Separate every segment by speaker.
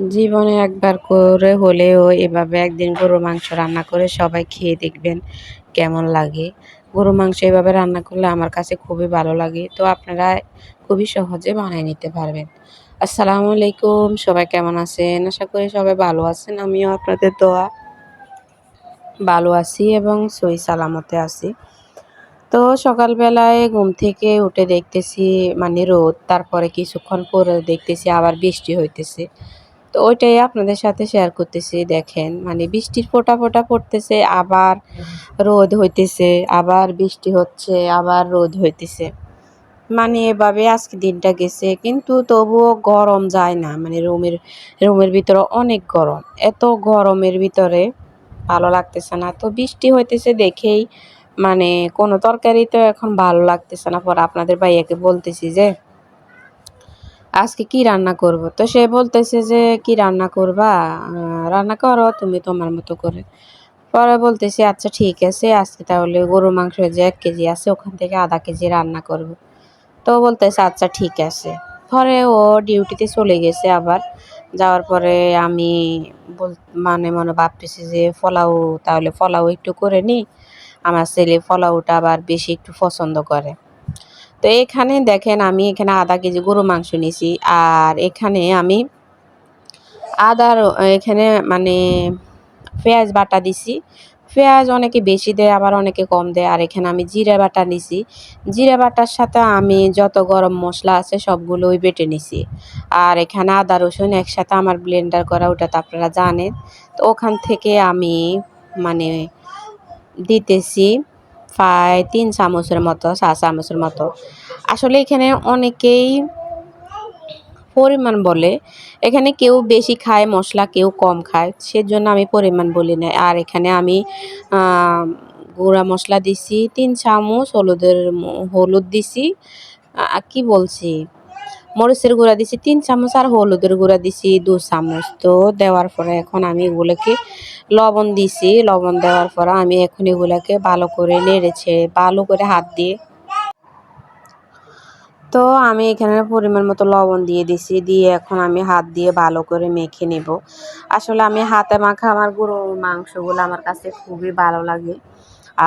Speaker 1: জীবনে একবার করে হলেও এভাবে একদিন গরুর মাংস রান্না করে সবাই খেয়ে দেখবেন কেমন লাগে। গরুর মাংস এভাবে রান্না করলে আমার কাছে খুবই ভালো লাগে। তো আপনারা খুবই সহজে বানিয়ে নিতে পারবেন। আসসালামু আলাইকুম, সবাই কেমন আছেন? আশা করি সবাই ভালো আছেন। আমিও আপনাদের দোয়া ভালো আছি এবং সহি সালামতে আছি। তো সকালবেলায় ঘুম থেকে উঠে দেখতেছি মানে রোদ, তারপরে কিছুক্ষণ পরে দেখতেছি আবার বৃষ্টি হইতেছে। তো ওইটাই আপনাদের সাথে শেয়ার করতেছি। দেখেন মানে বৃষ্টির ফোঁটা ফোঁটা পড়তেছে, আবার রোদ হইতেছে, আবার বৃষ্টি হচ্ছে, আবার রোদ হইতেছে। মানে এভাবে আজকে দিনটা গেছে, কিন্তু তবুও গরম যায় না। মানে রুমের ভিতরে অনেক গরম। এত গরমের ভিতরে ভালো লাগতেছে না। তো বৃষ্টি হইতেছে দেখেই মানে কোনো তরকারি তো এখন ভালো লাগতেছে না। পরে আপনাদের ভাইয়াকে বলতেছি যে আজকে কি রান্না করব? তো সে বলতেছে যে, "কি রান্না করবা? রান্না করো তুমি তোমার মতো করে।" পরে বলতেছি, "আচ্ছা ঠিক আছে, আজকে তাহলে গরুর মাংস যে ১ কেজি আছে ওখান থেকে ০.৫ কেজি রান্না করব।" তো বলতেছে, "আচ্ছা ঠিক আছে।" পরে ও ডিউটিতে চলে গেছে আবার। যাওয়ার পরে আমি বল মানে মনে ভাবতেছি যে তাহলে পোলাও একটু করে নিই। আমার ছেলে পোলাওটা আবার বেশি একটু পছন্দ করে। তো এখানে দেখেন আমি এখানে ০.৫ কেজি গরুর মাংস নিছি। আর এখানে আমি আদার এখানে মানে পেঁয়াজ বাটা দিছি। পেঁয়াজ অনেকে বেশি দেয়, আবার অনেকে কম দেয়। আর এখানে আমি জিরা বাটা নিছি। জিরা বাটার সাথে আমি যত গরম মসলা আছে সবগুলোই বেটে নিছি। আর এখানে আদা রসুন একসাথে আমার ব্লেন্ডার করা, ওটা তো আপনারা জানেন। তো ওখান থেকে আমি মানে দিতেছি প্রায় ৩ চামচের মতো, ৪ চামচের মতো। আসলে এখানে অনেকেই পরিমাণ বলে। এখানে কেউ বেশি খায় মসলা, কেউ কম খায়। সেজন্য আমি পরিমাণ বলি নাই। আর এখানে আমি আ গুঁড়া মসলা দিছি ৩ চামচ, হলুদ দিছি। কি বলছি? মরিচের গুঁড়া দিছি ৩ চামচ, আর হলুদের গুঁড়া দিছি ২ চামচ। তো দেওয়ার পরে এখন আমি এগুলোকে লবণ দিছি। লবণ দেওয়ার পরে আমি এখন এগুলাকে ভালো করে নেড়েচেড়ে ভালো করে হাত দিয়ে, তো আমি এখানে পরিমাণ মতো লবণ দিয়ে দিছি। দিয়ে এখন আমি হাত দিয়ে ভালো করে মেখে নেব। আসলে আমি হাতে মাখা আমার গরুর মাংসগুলো আমার কাছে খুবই ভালো লাগে।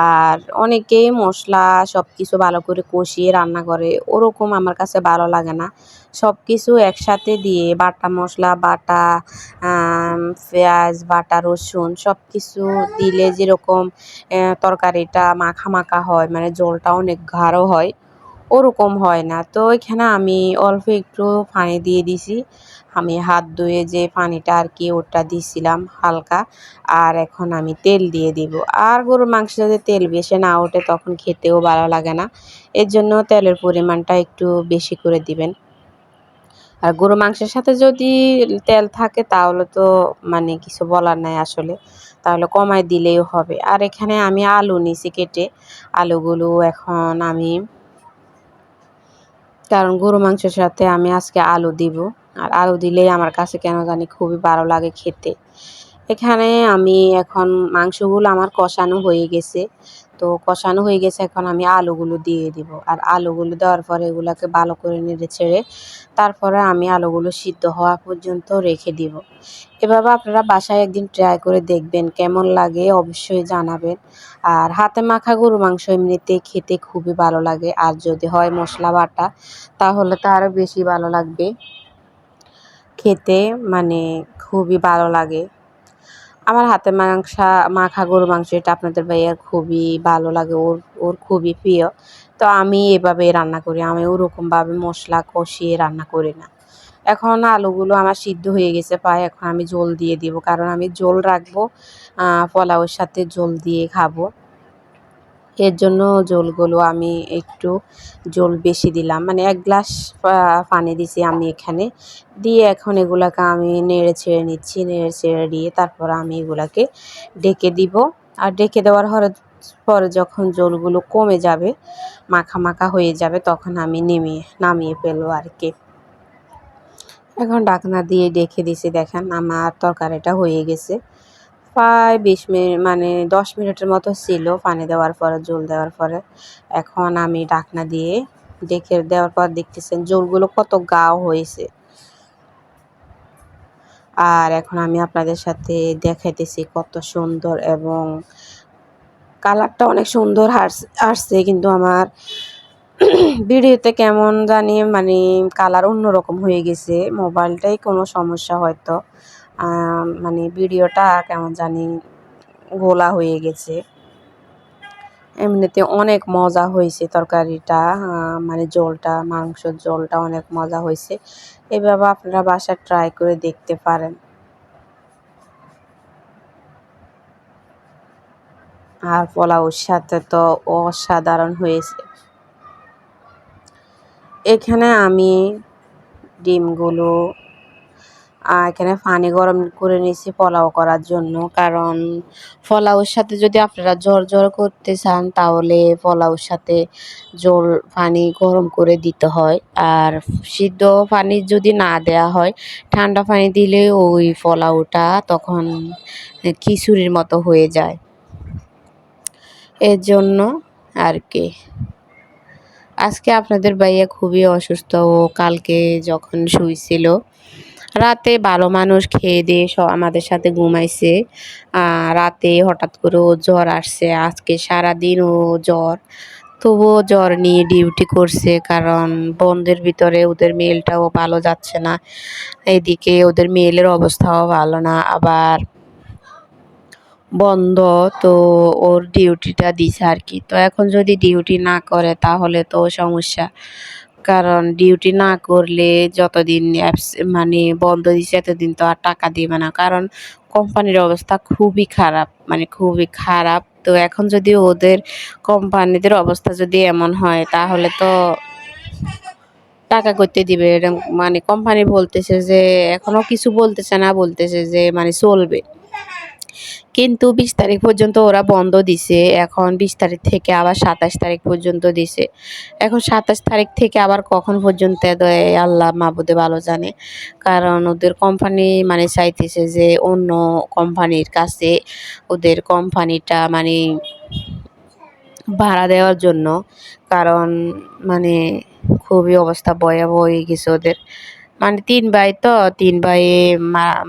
Speaker 1: আর অনেকেই মশলা সবকিছু ভালো করে কষিয়ে রান্না করে। ওরকম আমার কাছে ভালো লাগে না। সবকিছু একসাথে দিয়ে বাটা মসলা, বাটা পেঁয়াজ, বাটা রসুন সবকিছু দিলে যেরকম তরকারিটা মাখা, মাখা হয়, মানে ঝোলটা অনেক গাঢ় হয়। ওরকম হয় না। তো এখানে আমি অল্প একটু পানি দিয়ে দিছি। আমি হাত ধুয়ে যে পানিটা আরকি ওটা দিছিলাম হালকা। আর এখন আমি তেল দিয়ে দিব। আর গরুর মাংসে যদি তেল বেশি না ওঠে তখন খেতেও ভালো লাগে না। এর জন্য তেলের পরিমাণটা একটু বেশি করে দিবেন। আর গরুর মাংসের সাথে যদি তেল থাকে তাহলে তো মানে কিছু বলার নাই আসলে। তাহলে কমায় দিলেই হবে। আর এখানে আমি আলু নিছি কেটে। আলুগুলো এখন আমি, কারণ গরু মাংসের সাথে আমি আজকে আলু দিব। আর আলু দিলেই আমার কাছে কেন জানি খুবই ভালো লাগে খেতে। এখানে আমি এখন মাংসগুলো আমার কষানো হয়ে গেছে। তো কষানো হয়ে গেছে, এখন আমি আলুগুলো দিয়ে দিব। আর আলুগুলো দেওয়ার পরে এগুলাকে ভালো করে নেড়েচেড়ে তারপরে আমি আলুগুলো সিদ্ধ হওয়া পর্যন্ত রেখে দিব। এভাবে আপনারা বাসায় একদিন ট্রাই করে দেখবেন কেমন লাগে অবশ্যই জানাবেন। আর হাতে মাখা গরুর মাংস এমনিতেই খেতে খুবই ভালো লাগে। আর যদি হয় মসলা বাটা তাহলে তো আরও বেশি ভালো লাগবে খেতে, মানে খুবই ভালো লাগে। আমার হাতে মাখা গরুর মাংস এটা আপনাদের ভাইয়ার খুবই ভালো লাগে। ওর ওর খুবই প্রিয়। তো আমি এভাবেই রান্না করি। আমি ওরকমভাবে মসলা কষিয়ে রান্না করি না। এখন আলুগুলো আমার সিদ্ধ হয়ে গেছে প্রায়। এখন আমি ঝোল দিয়ে দিব। কারণ আমি ঝোল রাখবো। পোলাওয়ের সাথে ঝোল দিয়ে খাবো। এর জন্য ঝোলগুলো আমি একটু ঝোল বেশি দিলাম। মানে ১ গ্লাস পানি দিছি আমি এখানে। দিয়ে এখন এগুলাকে আমি নেড়ে ছেড়ে নিচ্ছি। নেড়ে ছেড়ে দিয়ে তারপর আমি এগুলাকে ঢেকে দিব। আর ঢেকে দেওয়ার পরে যখন ঝোলগুলো কমে যাবে, মাখা, মাখা হয়ে যাবে, তখন আমি নামিয়ে ফেলবো আরকি। এখন ঢাকনা দিয়ে ঢেকে দিছি। দেখেন আমার তরকারিটা হয়ে গেছে। প্রায় ২০ মিনিট মানে ১০ মিনিটের মতো ছিল পানি দেওয়ার পরে, ঝোল দেওয়ার পরে। এখন আমি ঢাকনা দিয়ে ঢেকে দেওয়ার পর দেখতেছেন ঝোলগুলো কত গাঢ় হয়েছে। আর এখন আমি আপনাদের সাথে দেখাইতেছি কত সুন্দর, এবং কালারটা অনেক সুন্দর আসছে, কিন্তু আমার ভিডিওতে কেমন জানি মানে কালার অন্যরকম হয়ে গেছে। মোবাইলটাই কোনো সমস্যা হয়তো, মানে ভিডিওটা কেমন জানি গোলা হয়ে গেছে। এমনিতে অনেক মজা হয়েছে তরকারিটা, মানে ঝোলটা, মাংসের ঝোলটা অনেক মজা হয়েছে। এভাবে আপনারা বাসায় ট্রাই করে দেখতে পারেন। আর পোলাওর সাথে তো অসাধারণ হয়েছে। এখানে আমি ডিমগুলো এখানে পানি গরম করে নিয়েছি পোলাও করার জন্য, কারণ পোলাওর সাথে যদি আপনারা ঝরঝর করতে চান তাহলে পোলাওর সাথে জল পানি গরম করে দিতে হয়। আর সিদ্ধ পানি যদি না দেওয়া হয়, ঠান্ডা পানি দিলে ওই পোলাওটা তখন খিচুড়ির মতো হয়ে যায়। এর জন্য আর কি। আজকে আপনাদের ভাইয়া খুবই অসুস্থ, ও কালকে যখন শুয়েছিল রাতে ভালো মানুষ খেয়ে দিয়ে আমাদের সাথে ঘুমাইছে। রাতে হঠাৎ করে ও জ্বর আসছে, আজকে সারাদিন ও জ্বর, তবুও জ্বর নিয়ে ডিউটি করছে, কারণ বন্ধের ভিতরে ওদের মেলটাও ভালো যাচ্ছে না। এদিকে ওদের মেলের অবস্থাও ভালো না, আবার বন্ধ, তো ওর ডিউটিটা দিছে আর কি। তো এখন যদি ডিউটি না করে তাহলে তো সমস্যা, কারণ ডিউটি না করলে যতদিন মানে বন্ধ দিছে এতদিন তো আর টাকা দিবে না, কারণ কোম্পানির অবস্থা খুবই খারাপ, মানে খুবই খারাপ। তো এখন যদি ওদের কোম্পানিদের অবস্থা যদি এমন হয় তাহলে তো টাকা করতে দিবে এরকম, মানে কোম্পানি বলতেছে যে এখনো কিছু বলতেছে না, বলতেছে যে মানে চলবে, কিন্তু ২০ তারিখ পর্যন্ত ওরা বন্ধ দিছে। এখন ২০ তারিখ থেকে আবার ২৭ তারিখ পর্যন্ত দিছে। এখন ২৭ তারিখ থেকে আবার কখন পর্যন্ত দেয় আল্লাহ মাবুদে ভালো জানে। কারণ ওদের কোম্পানি মানে চাইতেছে যে অন্য কোম্পানির কাছে ওদের কোম্পানিটা মানে ভাড়া দেওয়ার জন্য। কারণ মানে খুবই অবস্থা ভয়াবহ হয়ে গেছে ওদের। মানে ৩ ভাই, তো ৩ ভাইয়ে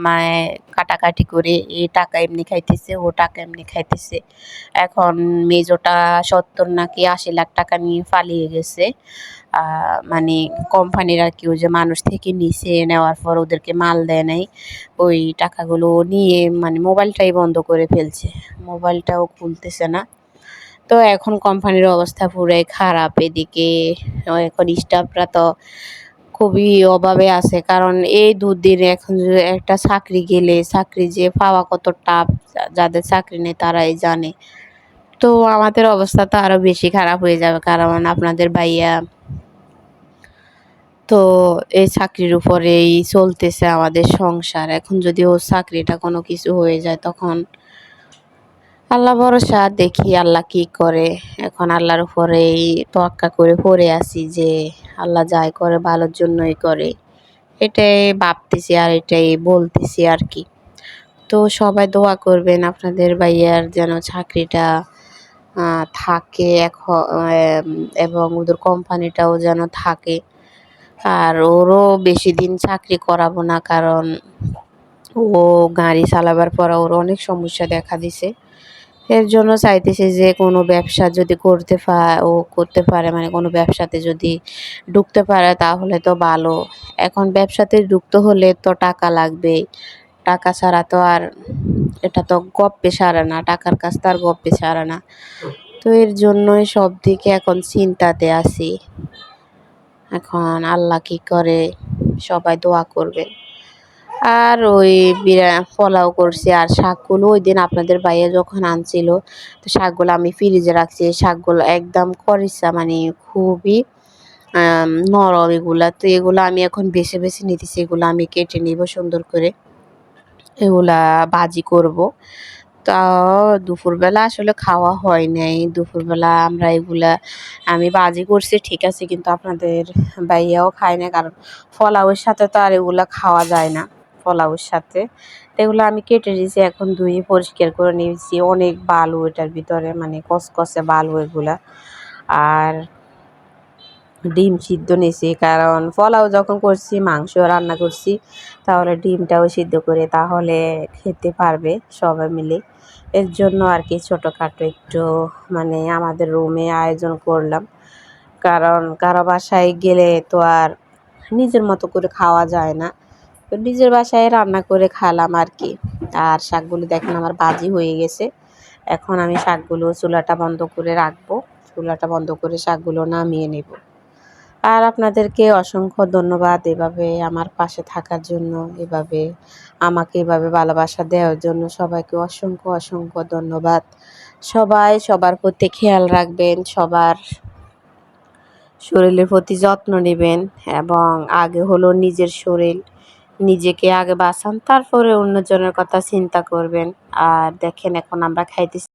Speaker 1: মানে কাটাকাটি করে এ টাকা এমনি খাইতেছে, ও টাকা এমনি খাইতেছে। এখন মেজোটা ৭০ নাকি ৮০ লাখ টাকা নিয়ে পালিয়ে গেছে। মানে কোম্পানির আর কি, ওই যে মানুষ থেকে নিছে, নেওয়ার পর ওদেরকে মাল দেয় নাই। ওই টাকাগুলো নিয়ে মানে মোবাইলটাই বন্ধ করে ফেলছে। মোবাইলটাও খুলতেছে না। তো এখন কোম্পানির অবস্থা পুরাই খারাপ। এদিকে এখন স্টাফরা তো খুবই অভাবে আছে, কারণ এই দুদিনে এখন যে একটা চাকরি গেলে চাকরি যে পাওয়া কত টাফ, যাদের চাকরি নেই তারাই জানে। তো আমাদের অবস্থা তো আরো বেশি খারাপ হয়ে যাবে, কারণ আপনাদের ভাইয়া তো এই চাকরির উপরেই চলতেছে আমাদের সংসার। এখন যদি ওর চাকরিটা কোনো কিছু হয়ে যায় তখন আল্লাহ ভরসা, দেখি আল্লাহ কি করে। এখন আল্লাহর উপরেই তোয়াক্কা করে পড়ে আছি যে আল্লাহ যাই করে ভালোর জন্যই করে, এটাই ভাবতেছি আর এটাই বলতেছি আর কি। তো সবাই দোয়া করবেন আপনাদের ভাইয়ার যেন চাকরিটা থাকে এবং ওদের কোম্পানিটাও যেন থাকে। আর ওরও বেশি দিন চাকরি করাবো না, কারণ ও গাড়ি চালাবার পর ওর অনেক সমস্যা দেখা দিছে। এর জন্য চাইতেছি যে কোনো ব্যবসা যদি করতে পারে, মানে কোনো ব্যবসাতে যদি ঢুকতে পারে তাহলে তো ভালো। এখন ব্যবসাতে ঢুকতে হলে তো টাকা লাগবেই, টাকা ছাড়া তো আর এটা তো গপ্পে সারে না, টাকার কাজ তো আর গপ্পে সারে না। তো এর জন্যই সব দিকে এখন চিন্তাতে আছি। এখন আল্লাহ কি করে, সবাই দোয়া করবে। আর ওই পোলাও করছি, আর শাকগুলো ওই দিন আপনাদের ভাইয়া যখন আনছিল, তো শাকগুলো আমি ফ্রিজে রাখছি। শাকগুলো একদম করিসা, মানে খুবই নরম এগুলা। তো এগুলো আমি এখন বেছে বেছে নিতেছি, এগুলো আমি কেটে নিব সুন্দর করে, এগুলা ভাজি করব। তাও দুপুরবেলা আসলে খাওয়া হয় নাই। দুপুরবেলা আমরা এগুলা আমি ভাজি করছি ঠিক আছে, কিন্তু আপনাদের ভাইয়াও খায় না, কারণ পোলাওয়ের সাথে তো আর এগুলা খাওয়া যায় না পোলাওয়ের সাথে। তো এগুলো আমি কেটে দিয়েছি, এখন ধুয়ে পরিষ্কার করে নিয়েছি। অনেক বালু এটার ভিতরে, মানে কসকসে বালু এগুলা। আর ডিম সিদ্ধ নিয়েছি, কারণ পোলাও যখন করছি মাংস রান্না করছি তাহলে ডিমটাও সিদ্ধ করে তাহলে খেতে পারবে সবাই মিলে। এর জন্য আর কি ছোটোখাটো একটু মানে আমাদের রুমে আয়োজন করলাম, কারণ কারো বাসায় গেলে তো আর নিজের মতো করে খাওয়া যায় না, তো নিজের বাসায় রান্না করে খালাম আর কি। আর শাকগুলো দেখেন আমার ভাজি হয়ে গেছে, এখন আমি শাকগুলো চুলাটা বন্ধ করে রাখবো, চুলাটা বন্ধ করে শাকগুলো নামিয়ে নেব। আর আপনাদেরকে অসংখ্য ধন্যবাদ এভাবে আমার পাশে থাকার জন্য, এভাবে আমাকে এভাবে ভালোবাসা দেওয়ার জন্য সবাইকে অসংখ্য অসংখ্য ধন্যবাদ। সবাই সবার প্রতি খেয়াল রাখবেন, সবার শরীরের প্রতি যত্ন নেবেন, এবং আগে হলো নিজের শরীর, নিজেকে আগে বাঁচান, তারপরে অন্যজনের কথা চিন্তা করবেন। আর দেখেন এখন আমরা খাইতেছি